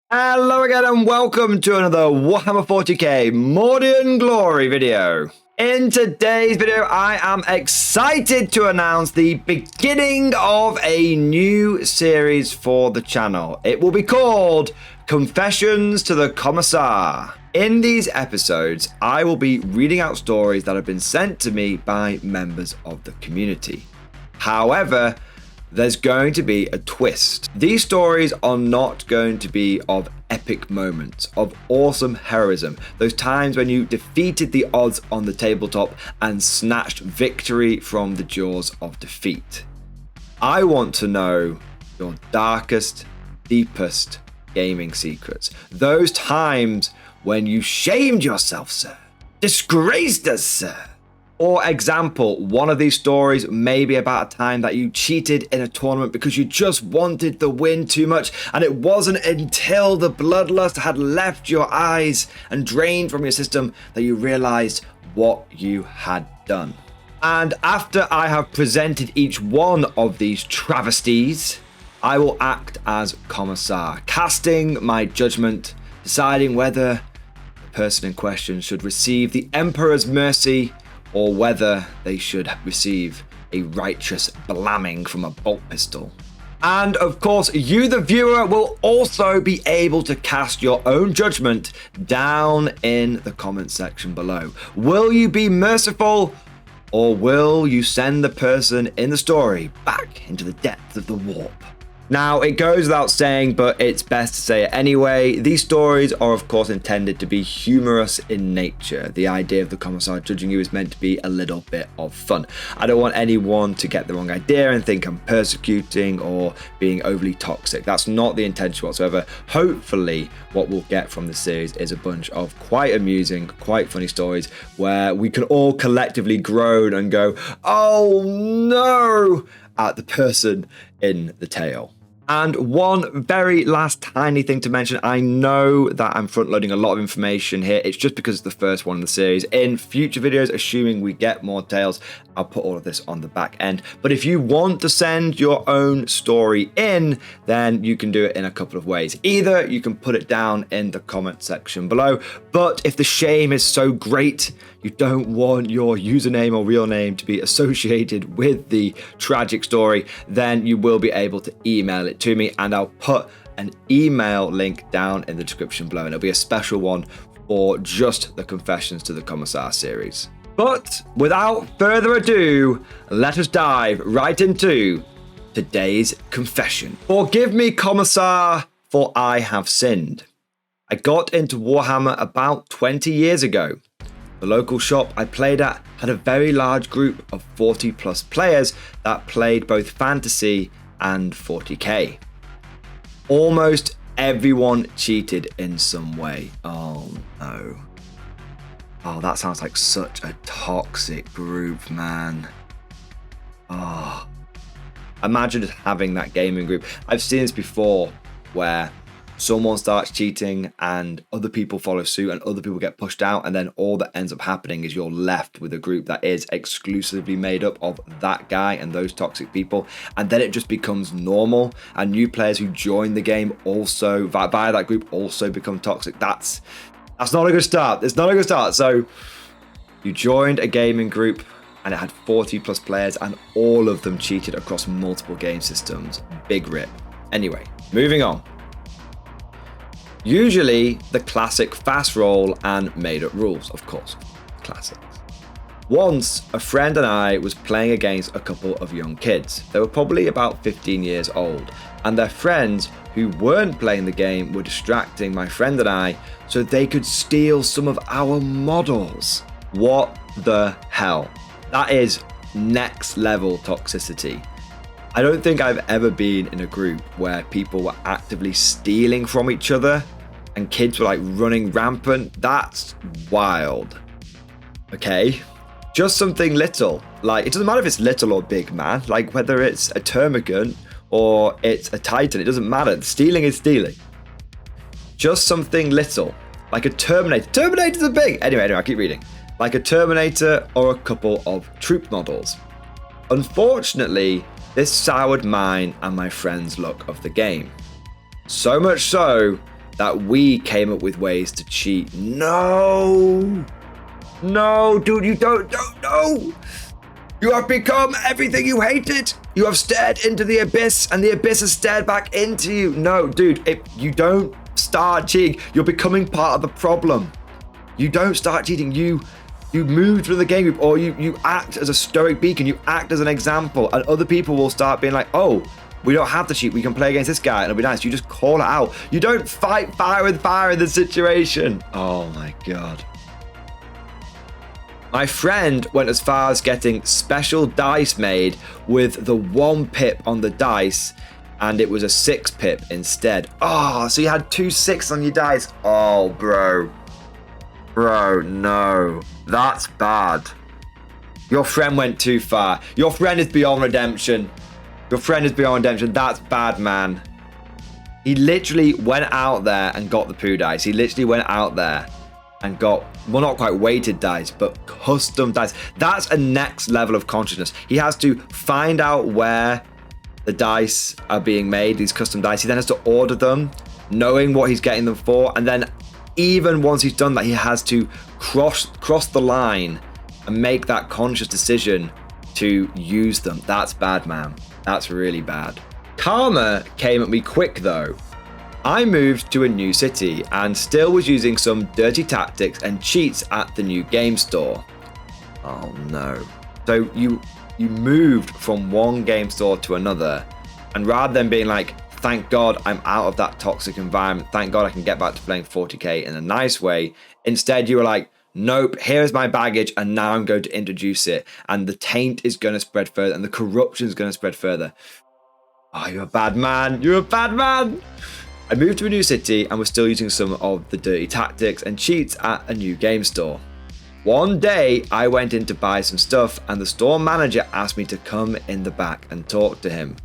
Hello again and welcome to another Warhammer 40k Mordian Glory video. In today's video, I am excited to announce the beginning of a new series for the channel. It will be called Confessions to the Commissar. In these episodes, I will be reading out stories that have been sent to me by members of the community. However, there's going to be a twist. These stories are not going to be of epic moments, of awesome heroism, those times when you defeated the odds on the tabletop and snatched victory from the jaws of defeat. I want to know your darkest, deepest gaming secrets. Those times when you shamed yourself, sir. Disgraced us, sir. For example, one of these stories may be about a time that you cheated in a tournament because you just wanted the win too much, and it wasn't until the bloodlust had left your eyes and drained from your system that you realized what you had done. And after I have presented each one of these travesties, I will act as Commissar, casting my judgment, deciding whether the person in question should receive the Emperor's mercy or whether they should receive a righteous blamming from a bolt pistol. And of course, you, the viewer, will also be able to cast your own judgment down in the comment section below. Will you be merciful, or will you send the person in the story back into the depths of the warp? Now, it goes without saying, but it's best to say it anyway. These stories are, of course, intended to be humorous in nature. The idea of the Commissar judging you is meant to be a little bit of fun. I don't want anyone to get the wrong idea and think I'm persecuting or being overly toxic. That's not the intention whatsoever. Hopefully, what we'll get from this series is a bunch of quite amusing, quite funny stories where we can all collectively groan and go, "Oh no!" at the person in the tale. And one very last tiny thing to mention, I know that I'm front loading a lot of information here. It's just because it's the first one in the series. In future videos, assuming we get more tales, I'll put all of this on the back end. But if you want to send your own story in, then you can do it in a couple of ways. Either you can put it down in the comment section below, but if the shame is so great, you don't want your username or real name to be associated with the tragic story, then you will be able to email it to me, and I'll put an email link down in the description below, and it'll be a special one for just the Confessions to the Commissar series. But without further ado, let us dive right into today's confession. Forgive me, Commissar, for I have sinned. I got into Warhammer about 20 years ago. The local shop I played at had a very large group of 40 plus players that played both fantasy and 40k. Almost everyone cheated in some way. Oh no. Oh, that sounds like such a toxic group, man. Oh. Imagine just having that gaming group. I've seen this before where someone starts cheating and other people follow suit and other people get pushed out, and then all that ends up happening is you're left with a group that is exclusively made up of that guy and those toxic people, and then it just becomes normal, and new players who join the game also via that group also become toxic. That's not a good start. It's not a good start. So you joined a gaming group and it had 40 plus players and all of them cheated across multiple game systems. Big rip. Anyway, moving on. Usually the classic fast roll and made up rules, of course, classics. Once, a friend and I was playing against a couple of young kids. They were probably about 15 years old, and their friends who weren't playing the game were distracting my friend and I so they could steal some of our models. What the hell? That is next level toxicity. I don't think I've ever been in a group where people were actively stealing from each other and kids were like running rampant. That's wild. Okay, just something little. Like, it doesn't matter if it's little or big, man. Like, whether it's a termagant or it's a titan, it doesn't matter. Stealing is stealing. Just something little, like a Terminator. Terminators are big. Anyway, I keep reading. Like a Terminator or a couple of troop models. Unfortunately, this soured mine and my friend's look of the game. So much so that we came up with ways to cheat. No, dude, you don't know. You have become everything you hated. You have stared into the abyss, and the abyss has stared back into you. No, dude, if you don't start cheating, you're becoming part of the problem. You don't start cheating. You move through the game group, or you act as a stoic beacon. You act as an example, and other people will start being like, oh, we don't have to cheat. We can play against this guy, and it'll be nice. You just call it out. You don't fight fire with fire in the situation. Oh my God. My friend went as far as getting special dice made with the 1 pip on the dice, and it was a 6 pip instead. Oh, so you had 2 6s on your dice. Oh, bro. Bro, no. That's bad. Your friend went too far. Your friend is beyond redemption. Your friend is beyond redemption. That's bad, man. He literally went out there and got the poo dice. He literally went out there and got, well, not quite weighted dice, but custom dice. That's a next level of consciousness. He has to find out where the dice are being made, these custom dice. He then has to order them, knowing what he's getting them for. And then even once he's done that, he has to cross the line and make that conscious decision to use them. That's bad, man. That's really bad. Karma came at me quick though. I moved to a new city and still was using some dirty tactics and cheats at the new game store. Oh no. So you moved from one game store to another, and rather than being like, thank God I'm out of that toxic environment, thank God I can get back to playing 40k in a nice way, instead you were like, nope, here's my baggage, and now I'm going to introduce it, and the taint is going to spread further, and the corruption is going to spread further. Oh, you're a bad man. You're a bad man. I moved to a new city and was still using some of the dirty tactics and cheats at a new game store. One day, I went in to buy some stuff, and the store manager asked me to come in the back and talk to him.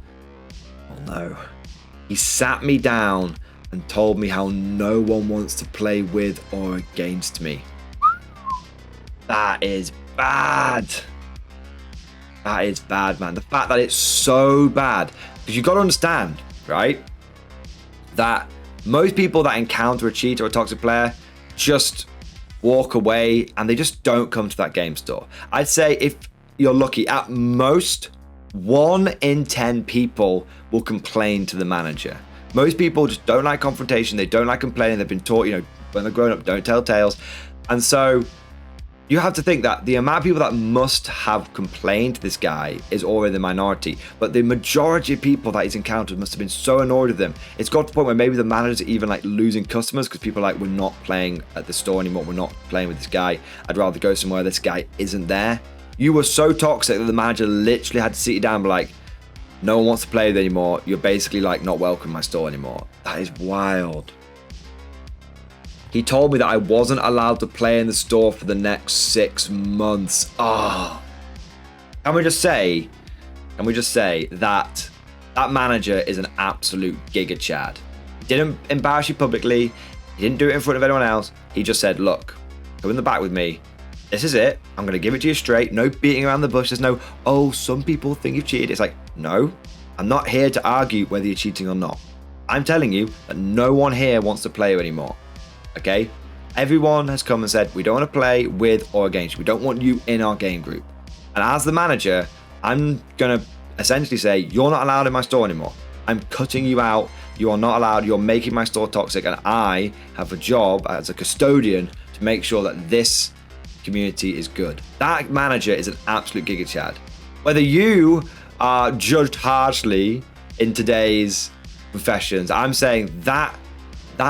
Oh no. He sat me down and told me how no one wants to play with or against me. That is bad. That is bad, man. The fact that it's so bad, because you've got to understand, right, that most people that encounter a cheat or a toxic player just walk away and they just don't come to that game store. I'd say if you're lucky, at most 1 in 10 people will complain to the manager. Most people just don't like confrontation. They don't like complaining. They've been taught, when they're grown up, don't tell tales. And so you have to think that the amount of people that must have complained to this guy is already the minority, but the majority of people that he's encountered must have been so annoyed with him. It's got to the point where maybe the managers are even like losing customers because people are like, we're not playing at the store anymore. We're not playing with this guy. I'd rather go somewhere this guy isn't there. You were so toxic that the manager literally had to sit you down and be like, no one wants to play with you anymore. You're basically like not welcome in my store anymore. That is wild. He told me that I wasn't allowed to play in the store for the next 6 months. Oh. Can we just say that that manager is an absolute giga chad. He didn't embarrass you publicly. He didn't do it in front of anyone else. He just said, look, go in the back with me. This is it. I'm going to give it to you straight. No beating around the bush. There's no, oh, some people think you've cheated. It's like, no, I'm not here to argue whether you're cheating or not. I'm telling you that no one here wants to play you anymore. Okay, everyone has come and said we don't want to play with or against you. We don't want you in our game group. And as the manager, I'm gonna essentially say you're not allowed in my store anymore. I'm cutting you out. You are not allowed. You're making my store toxic, and I have a job as a custodian to make sure that this community is good. That manager is an absolute giga chad. Whether you are judged harshly in today's professions, I'm saying that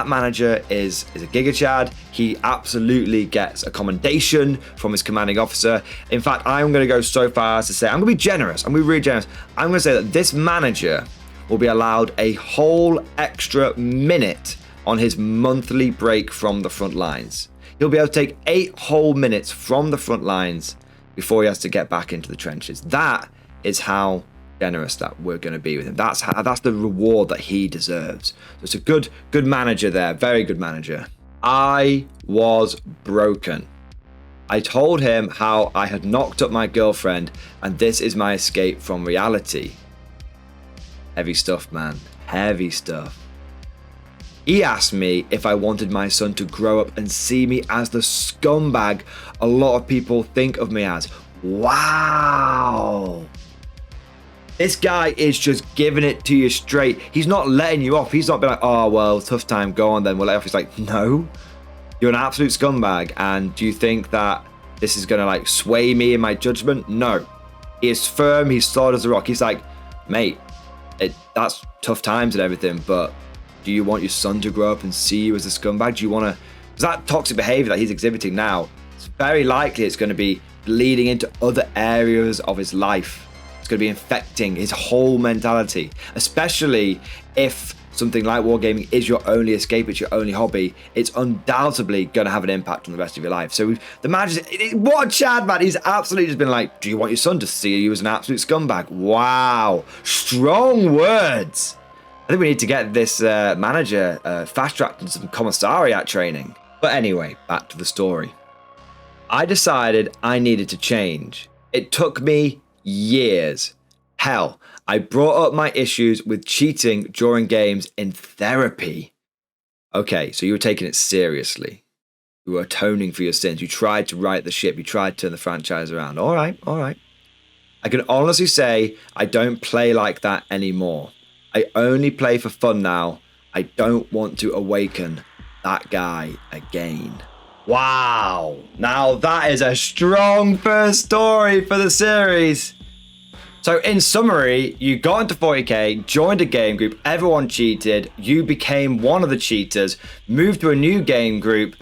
manager is a giga chad. He absolutely gets a commendation from his commanding officer. In fact, I'm going to go so far as to say, I'm going to be generous. I'm going to be really generous. I'm going to say that this manager will be allowed a whole extra minute on his monthly break from the front lines. He'll be able to take 8 whole minutes from the front lines before he has to get back into the trenches. That is how generous that we're going to be with him. That's the reward that he deserves. So it's a good manager there. Very good manager. I was broken. I told him how I had knocked up my girlfriend and this is my escape from reality. Heavy stuff, man. Heavy stuff. He asked me if I wanted my son to grow up and see me as the scumbag a lot of people think of me as. Wow. This guy is just giving it to you straight. He's not letting you off. He's not being like, oh, well, tough time, go on then, we'll let you off. He's like, no, you're an absolute scumbag. And do you think that this is going to like sway me in my judgment? No. He is firm. He's solid as a rock. He's like, mate, that's tough times and everything, but do you want your son to grow up and see you as a scumbag? Do you want to... Because that toxic behavior that he's exhibiting now, it's very likely it's going to be leading into other areas of his life. It's going to be infecting his whole mentality, especially if something like wargaming is your only escape, it's your only hobby. It's undoubtedly going to have an impact on the rest of your life. So the man what a Chad, man. He's absolutely just been like, do you want your son to see you as an absolute scumbag? Wow. Strong words. I think we need to get this manager fast-tracked into some commissariat training. But anyway, back to the story. I decided I needed to change. It took me years. Hell, I brought up my issues with cheating during games in therapy. Okay, so you were taking it seriously. You were atoning for your sins. You tried to right the ship. You tried to turn the franchise around. All right, all right. I can honestly say I don't play like that anymore. I only play for fun now. I don't want to awaken that guy again. Wow. Now that is a strong first story for the series. So in summary, you got into 40k, joined a game group, everyone cheated, you became one of the cheaters, moved to a new game group,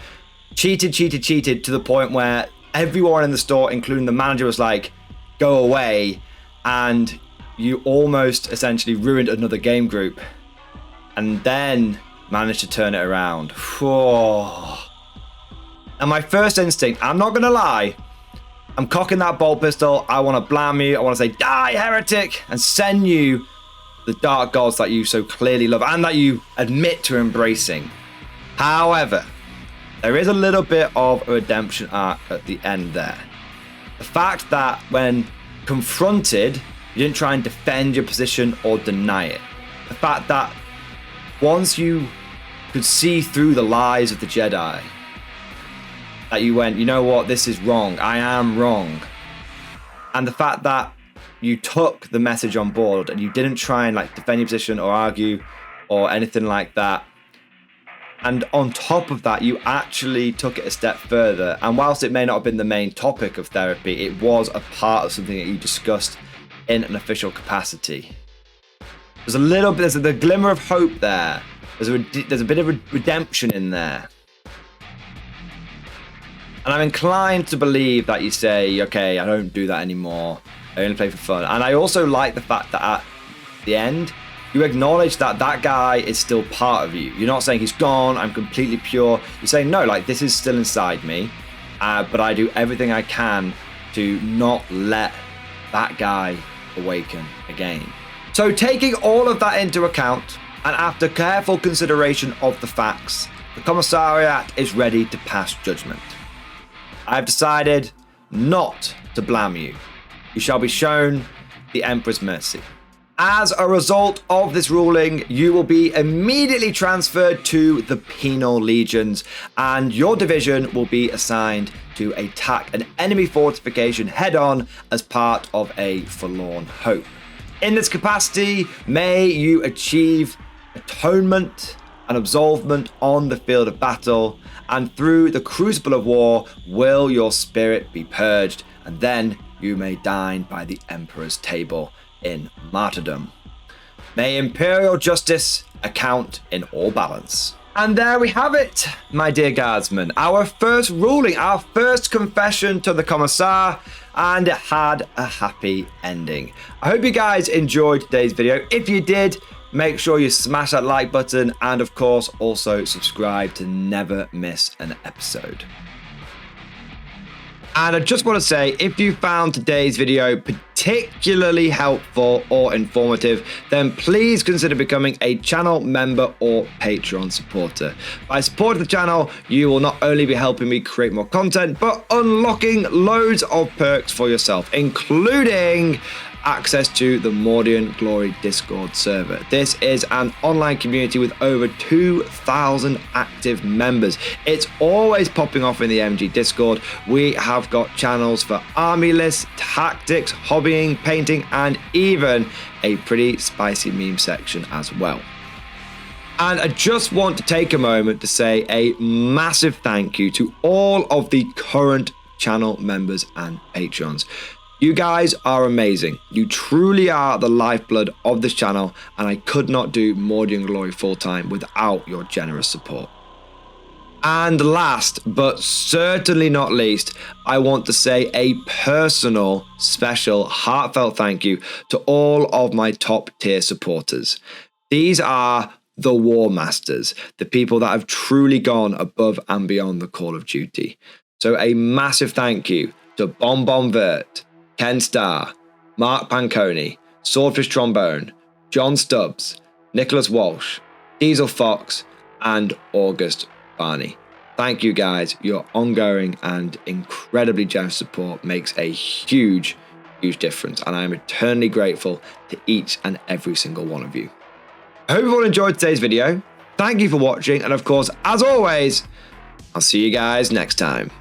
cheated to the point where everyone in the store, including the manager, was like, go away, and you almost essentially ruined another game group, and then managed to turn it around. Whoa. And my first instinct, I'm not gonna lie, I'm cocking that bolt pistol. I want to blam you. I want to say, die, heretic, and send you the dark gods that you so clearly love and that you admit to embracing. However, there is a little bit of a redemption arc at the end there. The fact that when confronted, you didn't try and defend your position or deny it. The fact that once you could see through the lies of the Jedi, that you went, you know what, this is wrong. I am wrong. And the fact that you took the message on board and you didn't try and like defend your position or argue or anything like that. And on top of that, you actually took it a step further. And whilst it may not have been the main topic of therapy, it was a part of something that you discussed in an official capacity. There's a little bit, there's a glimmer of hope there. There's a bit of redemption in there. And I'm inclined to believe that you say, okay, I don't do that anymore. I only play for fun. And I also like the fact that at the end, you acknowledge that that guy is still part of you. You're not saying he's gone, I'm completely pure. You're saying, no, like this is still inside me, but I do everything I can to not let that guy awaken again. So taking all of that into account, and after careful consideration of the facts, the Commissariat is ready to pass judgment. I've decided not to blame you. You shall be shown the Emperor's mercy. As a result of this ruling, you will be immediately transferred to the Penal Legions, and your division will be assigned to attack an enemy fortification head-on as part of a forlorn hope. In this capacity, may you achieve atonement and absolvement on the field of battle, and through the crucible of war will your spirit be purged, and then you may dine by the Emperor's table in martyrdom. May imperial justice account in all balance. And there we have it, my dear guardsmen. Our first ruling, our first confession to the Commissar, and it had a happy ending. I hope you guys enjoyed today's video. If you did, make sure you smash that like button, and of course also subscribe to never miss an episode. And I just want to say, if you found today's video particularly helpful or informative, then please consider becoming a channel member or Patreon supporter. By supporting the channel, you will not only be helping me create more content, but unlocking loads of perks for yourself, including access to the Mordian Glory Discord server. This is an online community with over 2,000 active members. It's always popping off in the MG Discord. We have got channels for army lists, tactics, hobbying, painting, and even a pretty spicy meme section as well. And I just want to take a moment to say a massive thank you to all of the current channel members and patrons. You guys are amazing. You truly are the lifeblood of this channel, and I could not do Mordian Glory full-time without your generous support. And last, but certainly not least, I want to say a personal, special, heartfelt thank you to all of my top tier supporters. These are the War Masters, the people that have truly gone above and beyond the call of duty. So a massive thank you to Bon Bon Vert, Ken Starr, Mark Panconi, Swordfish Trombone, John Stubbs, Nicholas Walsh, Diesel Fox, and August Barney. Thank you guys. Your ongoing and incredibly generous support makes a huge, huge difference, and I am eternally grateful to each and every single one of you. I hope you all enjoyed today's video. Thank you for watching, and of course, as always, I'll see you guys next time.